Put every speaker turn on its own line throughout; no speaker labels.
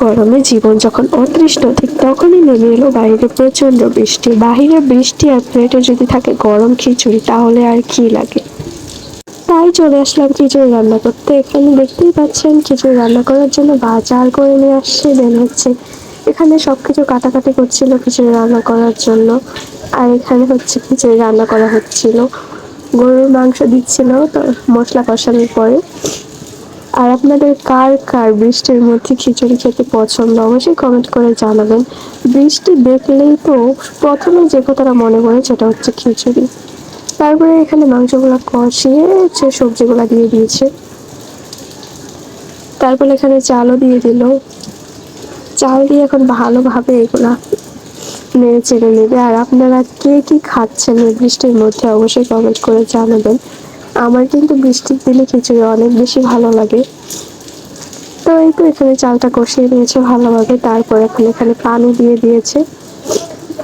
গরমে জীবন যখন অতৃষ্ট, ঠিক তখনই নেমে এলো বাইরে প্রচন্ড বৃষ্টি। বাহিরে বৃষ্টি আর প্লেটে যদি থাকে গরম খিচুড়ি, তাহলে আর কি লাগে। তাই চলে আসলাম খিচুড়ি রান্না করতে। এখানে দেখতেই পাচ্ছেন খিচুড়ি রান্না করার জন্য বাজার করে নিয়ে আসছে বের হচ্ছে। এখানে সবকিছু কাটাকাটি করছিল খিচুড়ি রান্না করার জন্য। আর এখানে হচ্ছে খিচুড়ি রান্না করা হচ্ছিল, গরুর মাংস দিচ্ছিল তো মশলা কষানোর পরে। আর আপনাদের কার কার বৃষ্টির মধ্যে খিচুড়ি খেতে পছন্দ, অবশ্যই কমেন্ট করে জানাবেন। বৃষ্টি দেখলেই তো প্রথমে যে কথাটা মনে পড়ে সেটা হচ্ছে খিচুড়ি। তারপরে এখানে মাংসগুলো কষিয়ে সে সবজিগুলো দিয়ে দিয়েছে। তারপরে এখানে চালও দিয়ে দিল। চাল দিয়ে এখন ভালোভাবে এগুলা নেড়ে চেড়ে নেবে। আর আপনারা কে কি খাচ্ছেন এই বৃষ্টির মধ্যে, অবশ্যই কমেন্ট করে জানাবেন। আমার কিন্তু বৃষ্টির দিনে খিচুড়ি অনেক বেশি ভালো লাগে। তো এই তো এখানে চালটা কষিয়ে নিয়েছে ভালোভাবে। তারপর এখন এখানে পানি দিয়ে দিয়েছে।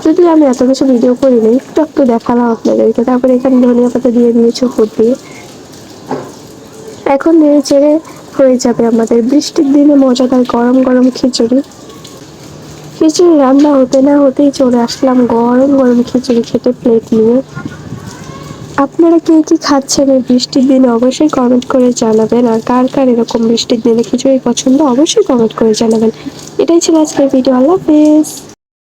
যদি আমি এত কিছু ভিডিও করিনি, একটু একটু দেখালাম আপনাদেরকে। তারপরে এখানে ধনিয়া পাতা দিয়ে দিয়েছে উপর দিয়ে। এখন নেড়ে চেড়ে হয়ে যাবে আমাদের বৃষ্টির দিনে মজাদার গরম গরম খিচুড়ি। খিচুড়ি রান্না হতে না হতেই চলে আসলাম গরম গরম খিচুড়ি খেতে প্লেট নিয়ে। আপনারা কে কি খাচ্ছেন এই বৃষ্টির দিনে, অবশ্যই কমেন্ট করে জানাবেন। আর কার কার এরকম বৃষ্টির দিনে খিচুড়ি পছন্দ, অবশ্যই কমেন্ট করে জানাবেন। এটাই ছিল আজকের ভিডিও। আল্লাহ হাফেজ।